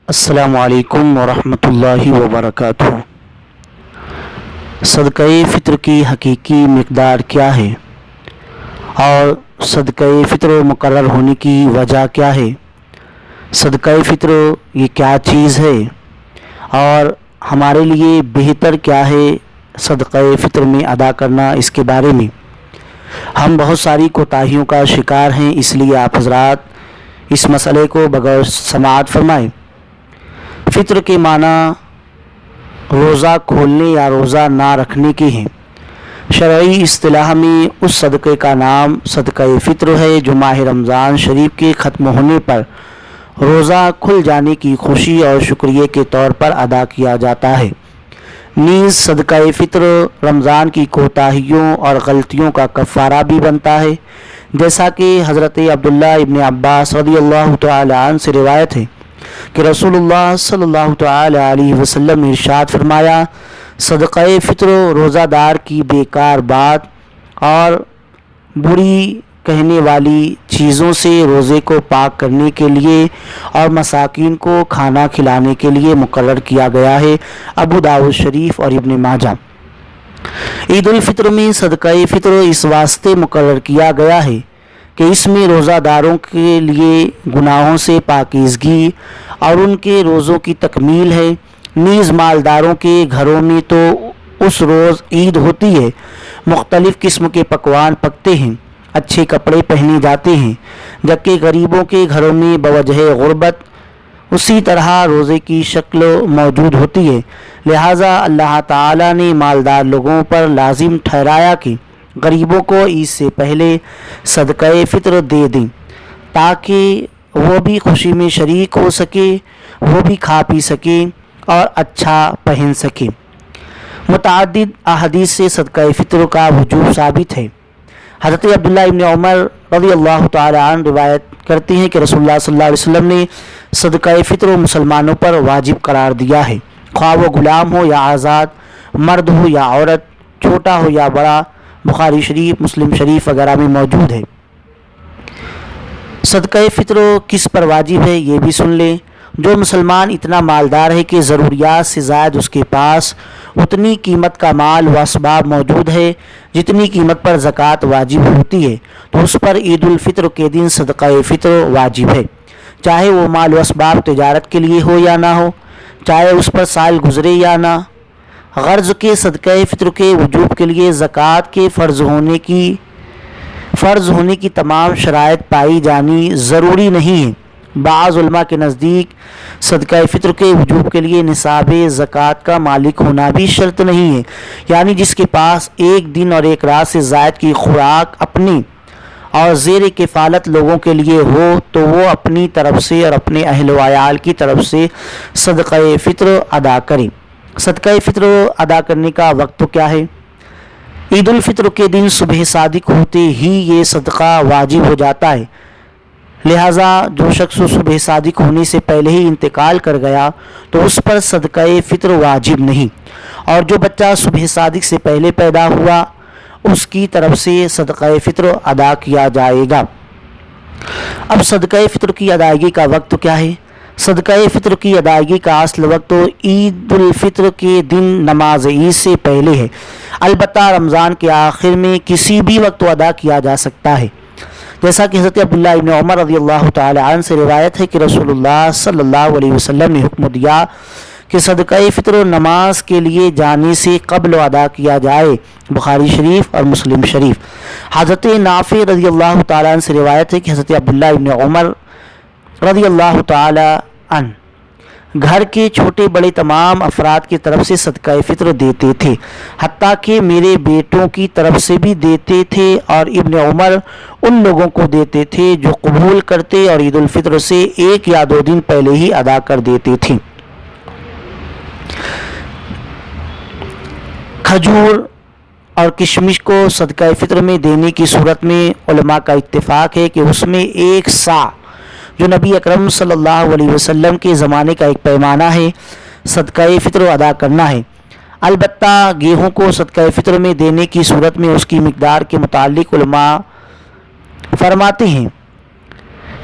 السلام علیکم ورحمۃ اللہ وبرکاتہ۔ صدقہ فطر کی حقیقی مقدار کیا ہے اور صدقہ فطر مقرر ہونے کی وجہ کیا ہے؟ صدقہ فطر یہ کیا چیز ہے اور ہمارے لیے بہتر کیا ہے صدقہ فطر میں ادا کرنا؟ اس کے بارے میں ہم بہت ساری کوتاہیوں کا شکار ہیں، اس لیے آپ حضرات اس مسئلے کو بغور سماعت فرمائیں۔ فطر کے معنی روزہ کھولنے یا روزہ نہ رکھنے کے ہیں۔ شرعی اصطلاح میں اس صدقے کا نام صدقہ فطر ہے جو ماہ رمضان شریف کے ختم ہونے پر روزہ کھل جانے کی خوشی اور شکریہ کے طور پر ادا کیا جاتا ہے۔ نیز صدقہ فطر رمضان کی کوتاہیوں اور غلطیوں کا کفارہ بھی بنتا ہے، جیسا کہ حضرت عبداللہ ابن عباس رضی اللہ تعالی عنہ سے روایت ہے کہ رسول اللہ صلی اللہ تعالی علیہ وسلم نے ارشاد فرمایا، صدقہ فطر روزہ دار کی بیکار بات اور بری کہنے والی چیزوں سے روزے کو پاک کرنے کے لیے اور مساکین کو کھانا کھلانے کے لیے مقرر کیا گیا ہے۔ ابو داؤد شریف اور ابن ماجہ۔ عید الفطر میں صدقہ فطر اس واسطے مقرر کیا گیا ہے کہ اس میں روزہ داروں کے لیے گناہوں سے پاکیزگی اور ان کے روزوں کی تکمیل ہے۔ نیز مالداروں کے گھروں میں تو اس روز عید ہوتی ہے، مختلف قسم کے پکوان پکتے ہیں، اچھے کپڑے پہنے جاتے ہیں، جبکہ غریبوں کے گھروں میں بوجہ غربت اسی طرح روزے کی شکل موجود ہوتی ہے۔ لہٰذا اللہ تعالیٰ نے مالدار لوگوں پر لازم ٹھہرایا کہ غریبوں کو عید سے پہلے صدقہ فطر دے دیں تاکہ وہ بھی خوشی میں شریک ہو سکے، وہ بھی کھا پی سکے اور اچھا پہن سکے۔ متعدد احادیث سے صدقہ فطر کا وجوب ثابت ہے۔ حضرت عبداللہ ابن عمر رضی اللہ تعالی عنہ روایت کرتے ہیں کہ رسول اللہ صلی اللہ علیہ وسلم نے صدقہ فطر مسلمانوں پر واجب قرار دیا ہے، خواہ وہ غلام ہو یا آزاد، مرد ہو یا عورت، چھوٹا ہو یا بڑا۔ بخاری شریف، مسلم شریف وغیرہ میں موجود ہے۔ صدقہ فطر کس پر واجب ہے یہ بھی سن لیں۔ جو مسلمان اتنا مالدار ہے کہ ضروریات سے زائد اس کے پاس اتنی قیمت کا مال و اسباب موجود ہے جتنی قیمت پر زکوٰۃ واجب ہوتی ہے، تو اس پر عید الفطر کے دن صدقہ فطر واجب ہے، چاہے وہ مال و اسباب تجارت کے لیے ہو یا نہ ہو، چاہے اس پر سال گزرے یا نہ۔ غرض کے صدقہ فطر کے وجوب کے لیے زکوٰۃ کے فرض ہونے کی تمام شرائط پائی جانی ضروری نہیں ہے۔ بعض علماء کے نزدیک صدقہ فطر کے وجوب کے لیے نصاب زکوٰۃ کا مالک ہونا بھی شرط نہیں ہے، یعنی جس کے پاس ایک دن اور ایک رات سے زائد کی خوراک اپنی اور زیر کفالت لوگوں کے لیے ہو تو وہ اپنی طرف سے اور اپنے اہل و عیال کی طرف سے صدقہ فطر ادا کرے۔ صدقہ فطر ادا کرنے کا وقت کیا ہے؟ عید الفطر کے دن صبح صادق ہوتے ہی یہ صدقہ واجب ہو جاتا ہے، لہٰذا جو شخص صبح صادق ہونے سے پہلے ہی انتقال کر گیا تو اس پر صدقہ فطر واجب نہیں، اور جو بچہ صبح صادق سے پہلے پیدا ہوا اس کی طرف سے صدقہ فطر ادا کیا جائے گا۔ اب صدقہ فطر کی ادائیگی کا وقت کیا ہے؟ صدقہ فطر کی ادائیگی کا اصل وقت عید الفطر کے دن نماز عید سے پہلے ہے، البتہ رمضان کے آخر میں کسی بھی وقت ادا کیا جا سکتا ہے، جیسا کہ حضرت عبداللہ ابن عمر رضی اللہ تعالی عنہ سے روایت ہے کہ رسول اللہ صلی اللہ علیہ وسلم نے حکم دیا کہ صدقہ فطر نماز کے لیے جانے سے قبل ادا کیا جائے۔ بخاری شریف اور مسلم شریف۔ حضرت نافع رضی اللہ تعالی عنہ سے روایت ہے کہ حضرت عبداللہ ابن عمر رضی اللہ تعالی عنہ گھر کے چھوٹے بڑے تمام افراد کی طرف سے صدقہ فطر دیتے تھے، حتیٰ کہ میرے بیٹوں کی طرف سے بھی دیتے تھے، اور ابن عمر ان لوگوں کو دیتے تھے جو قبول کرتے اور عید الفطر سے 1 یا 2 دن پہلے ہی ادا کر دیتے تھے۔ کھجور اور کشمش کو صدقہ فطر میں دینے کی صورت میں علماء کا اتفاق ہے کہ اس میں 1 صاع جو نبی اکرم صلی اللہ علیہ وسلم کے زمانے کا ایک پیمانہ ہے صدقہ فطر ادا کرنا ہے۔ البتہ گیہوں کو صدقہ فطر میں دینے کی صورت میں اس کی مقدار کے متعلق علماء فرماتے ہیں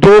2